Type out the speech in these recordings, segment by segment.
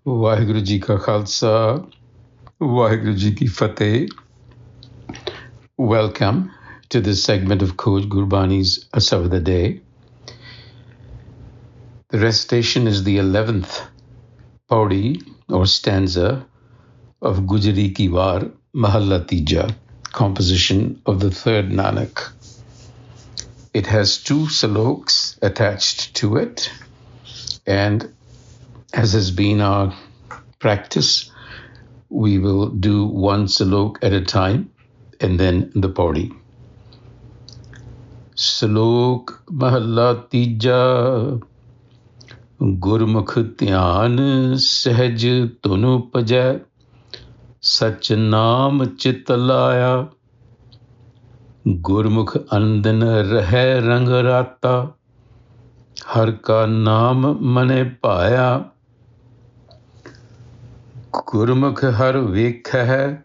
ਵਾਹਿਗੁਰੂ ਜੀ ਕਾ ਖਾਲਸਾ ਵਾਹਿਗੁਰੂ ਜੀ ਕੀ ਫਤਿਹ. Welcome to this segment of Khoj Gurbani's a-sabad-a-day. The recitation is the 11th paudi or stanza of Gujari Ki War Mahalla Tija, composition of the third Nanak. It has 2 saloks attached to it, and as has been our practice, we will do 1 salok at a time and then the paudi. Salok Mahalla Tija. Gurmukh Dhian Sahaj Dhun Upajai, Sach Naam Chit Laya. Gurmukh Andan Rahe Rang Rata, Har Ka Naam Mane Paya. Gurmukh Har Vekh Hai,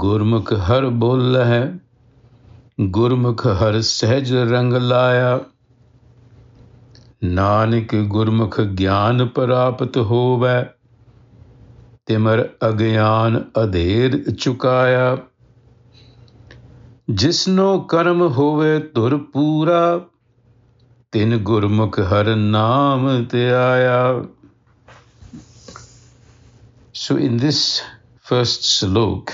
Gurmukh Har Bol Hai. Gurmukh Har Sahaj Rang Laya. Nanak Gurmukh Gyan Prapt Hove, Timar Agyan Adher Chukaya. Jisno Karm Hove Tur Pura, Tin Gurmukh Har Naam Te Aaya. So in this first salok,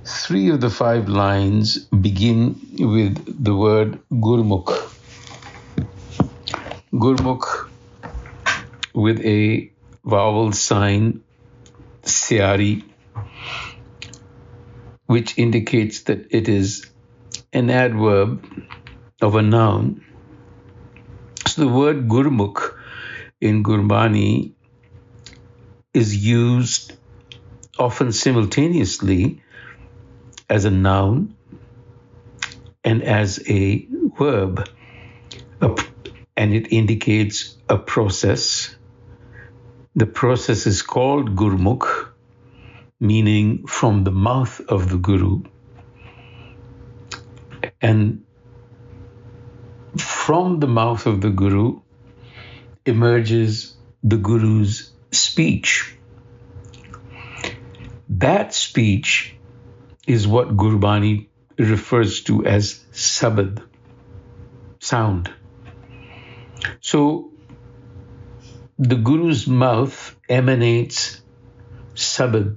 3 of the 5 lines begin with the word Gurmukh. Gurmukh with a vowel sign, syari, which indicates that it is an adverb of a noun. So the word Gurmukh in Gurbani is used often simultaneously as a noun and as a verb, and it indicates a process. The process is called Gurmukh, meaning from the mouth of the Guru. And from the mouth of the Guru emerges the Guru's speech. That speech is what Gurbani refers to as sabad, sound. So the Guru's mouth emanates sabad,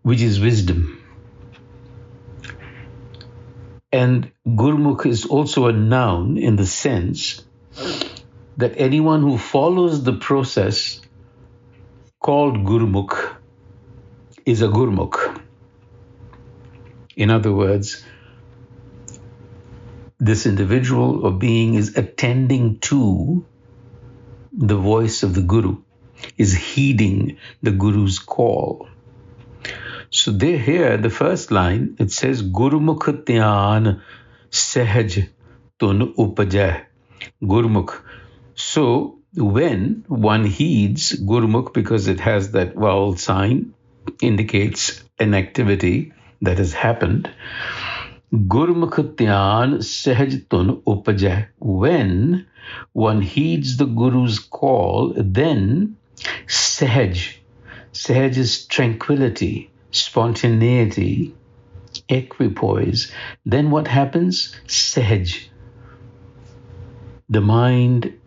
which is wisdom. And Gurmukh is also a noun in the sense that anyone who follows the process called Gurmukh is a Gurmukh. In other words, this individual or being is attending to the voice of the Guru, is heeding the Guru's call. So there here, the first line, it says, Gurmukh Dhian Sahaj Dhun Upajai. Gurmukh. So when one heeds Gurmukh, because it has that vowel sign, indicates an activity that has happened. Gurmukh Dhian Sahaj Dhun Upajai. When one heeds the Guru's call, then Sahaj. Sahaj is tranquility, spontaneity, equipoise. Then what happens? Sahaj. The mind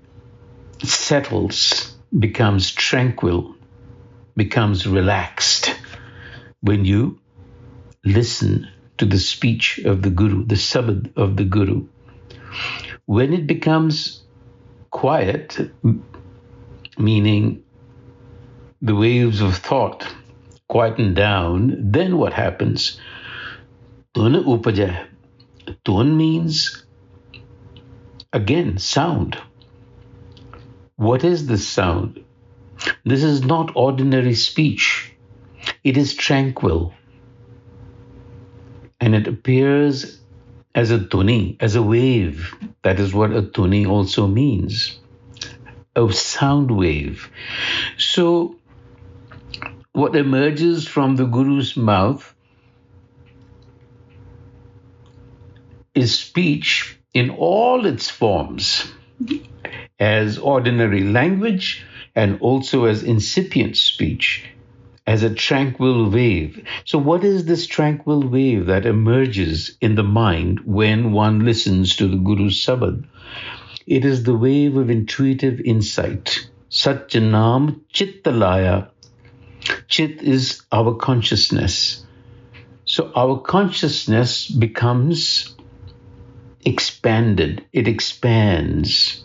settles, becomes tranquil, becomes relaxed when you listen to the speech of the Guru, the sabad of the Guru. When it becomes quiet, meaning the waves of thought quieten down, then what happens? Dhun Upajai. Dhun means, again, sound. What is this sound? This is not ordinary speech. It is tranquil. And it appears as a dhuni, as a wave. That is what a dhuni also means. A sound wave. So what emerges from the Guru's mouth is speech in all its forms. as ordinary language and also as incipient speech, as a tranquil wave. So, what is this tranquil wave that emerges in the mind when one listens to the Guru's Sabad? It is the wave of intuitive insight. Satchanam Chittalaya. Chit is our consciousness. So our consciousness becomes expanded. It expands.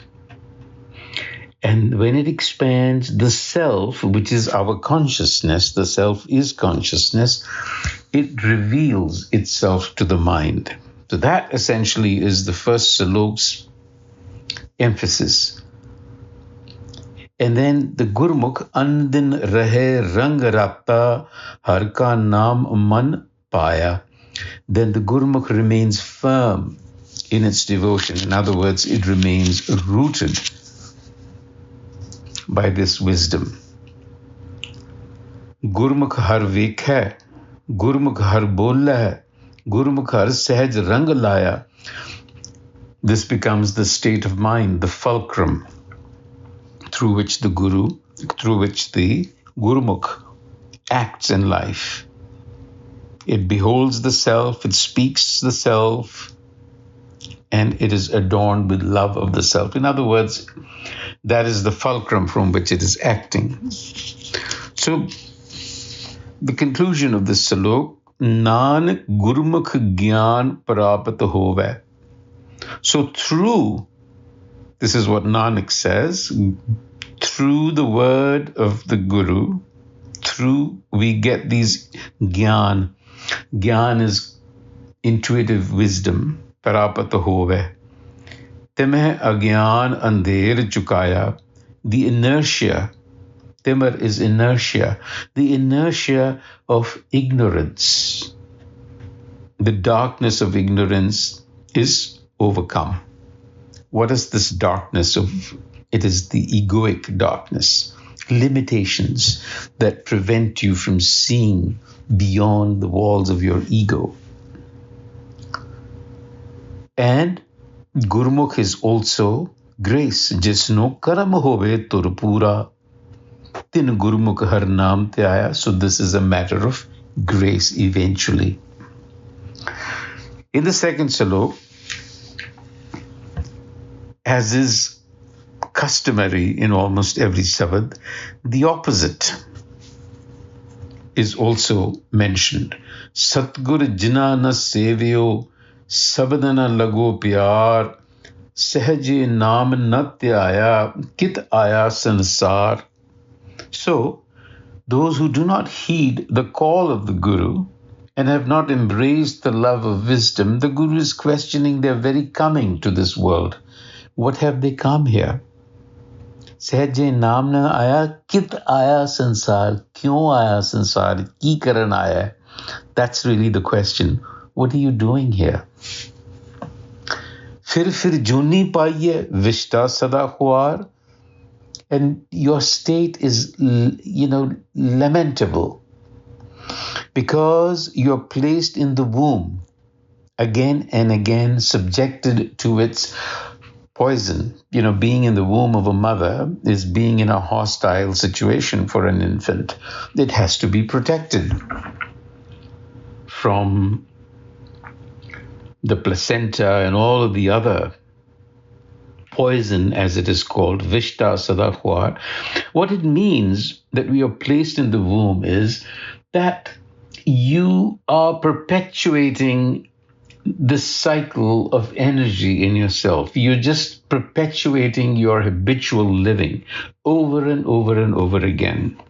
And when it expands, the self, which is our consciousness, the self is consciousness, it reveals itself to the mind. So that essentially is the first salok's emphasis. And then the Gurmukh, andin rahe rang rata har ka naam man paya. Then the Gurmukh remains firm in its devotion. In other words, it remains rooted by this wisdom. Gurmukh har vekh hai, Gurmukh har bola hai, Gurmukh har sahaj rang laya. This becomes the state of mind, the fulcrum through which the Gurmukh acts in life. It beholds the self, it speaks the self, and it is adorned with love of the self. In other words, that is the fulcrum from which it is acting. So, the conclusion of this salok, Nanak Gurmukh Gyan Prapat Hove. So this is what Nanak says, through the word of the Guru, we get these gyan. Gyan is intuitive wisdom, Prapat Hove. Timeh agyan andher chukaya. The inertia, timar is inertia, the inertia of ignorance. The darkness of ignorance is overcome. What is this darkness of? It is the egoic darkness, limitations that prevent you from seeing beyond the walls of your ego. And Gurmukh is also grace. Jisno karam hove tur pura, tin Gurmukh har naam te aaya. So this is a matter of grace eventually. In the second salok, as is customary in almost every sabad, the opposite is also mentioned. Satgur jina na sevyo, sabadana lago pyar, sahaje naam natya aaya, kit aaya sansar. So, those who do not heed the call of the Guru and have not embraced the love of wisdom, the Guru is questioning their very coming to this world. What have they come here? Sahaje naam na aaya, kit aaya sansar, kyun aaya sansar, ki karan aaya. That's really the question. What are you doing here? Fir juni paiye vishta sada khuar. And your state is, lamentable because you're placed in the womb again and again, subjected to its poison. Being in the womb of a mother is being in a hostile situation for an infant. It has to be protected from the placenta and all of the other poison, as it is called, Vishta Sadahwar. What it means that we are placed in the womb is that you are perpetuating the cycle of energy in yourself. You're just perpetuating your habitual living over and over and over again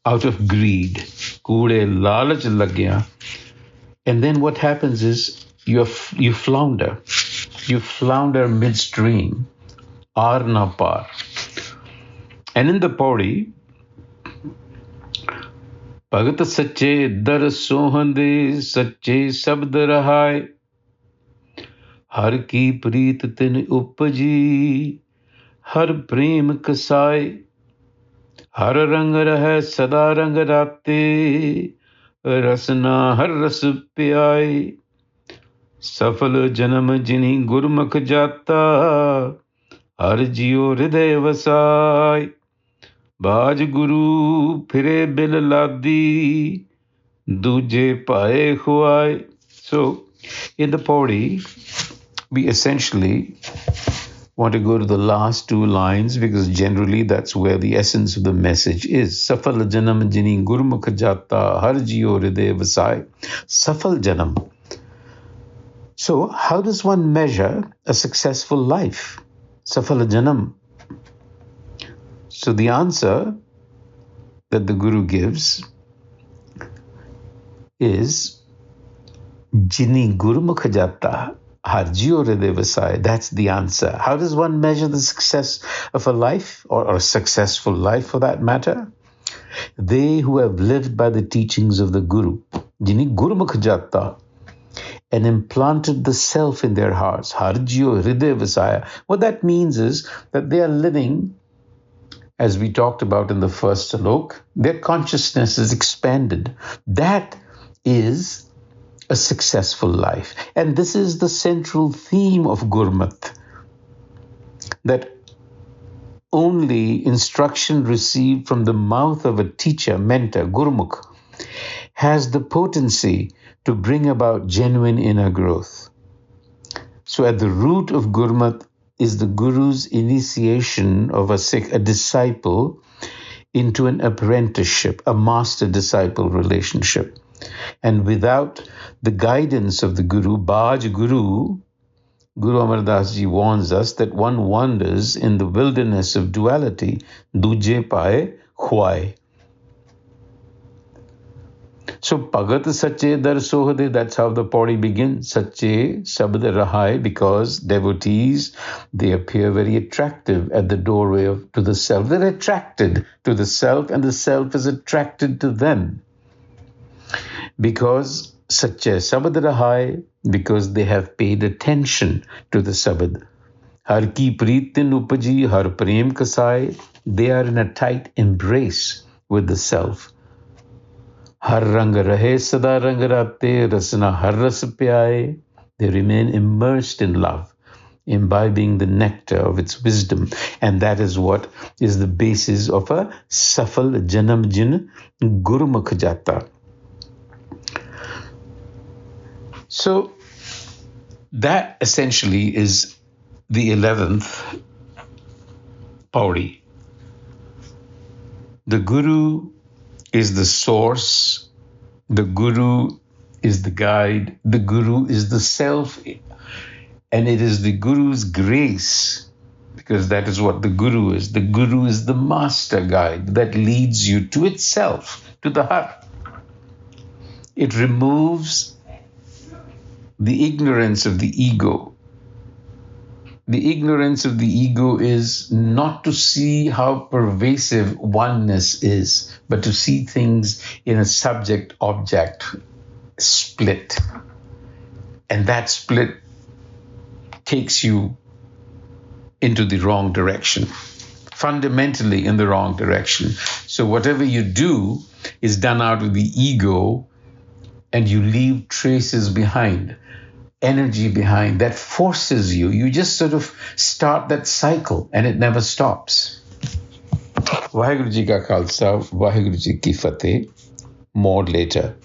out of greed. Kude lalach lagya. And then what happens is you flounder. You flounder midstream, ar na par. And in the Pauri, Bhagat sache dar sohande sache sabd rahai, har ki preet tin upaji, har prem kasai, har rang rahe sada rang rate, rasna har ras pyai. Safal janam jini Gurmukh jata, har jiyo hriday vasai. Baj guru phire bil ladi, duje pae khuai. So, in the Pauri, we essentially want to go to the last two lines because generally that's where the essence of the message is. Safal janam jini gurmukh jata har jiyo hriday vasai. Safal janam. So, how does one measure a successful life? Safal janam. So, the answer that the Guru gives is Jini Gurmukh Jata Harjiyo Hriday Vasai. That's the answer. How does one measure the success of a life or a successful life for that matter? They who have lived by the teachings of the Guru, Jini Gurmukh Jata, and implanted the self in their hearts. Harjiyo Hriday Vasaya. What that means is that they are living, as we talked about in the first salok, their consciousness is expanded. That is a successful life. And this is the central theme of Gurmat, that only instruction received from the mouth of a teacher, mentor, Gurmukh, has the potency to bring about genuine inner growth. So at the root of Gurmat is the Guru's initiation of a disciple into an apprenticeship, a master-disciple relationship. And without the guidance of the Guru, Baj Guru, Guru Amar Das Ji warns us that one wanders in the wilderness of duality, duje pae khwai. So, Bhagat Sache Dar Sohde, that's how the Pauri begins. Sache Sabad Rahai, because devotees, they appear very attractive at the doorway to the self. They're attracted to the self, and the self is attracted to them. Because Sache Sabad Rahai, because they have paid attention to the Sabad. Har ki Pritin Upajai, har prem kasai, they are in a tight embrace with the self. Har rang rahe sada rang rate, rasna har ras pyaye. They remain immersed in love, imbibing the nectar of its wisdom. And that is what is the basis of a safal janam jin gurmukh jata. So that essentially is the 11th Pauri. The Guru is the source, the Guru is the guide, the Guru is the self, and it is the Guru's grace, because that is what the Guru is. The Guru is the master guide that leads you to itself, to the heart. It removes the ignorance of the ego. The ignorance of the ego is not to see how pervasive oneness is, but to see things in a subject-object split. And that split takes you into the wrong direction, fundamentally in the wrong direction. So whatever you do is done out of the ego, and you leave traces behind, energy behind that forces you. You just sort of start that cycle and it never stops. Vaheguru Ji Ka Khalsa, Vaheguru Ji Ki Fateh. More later.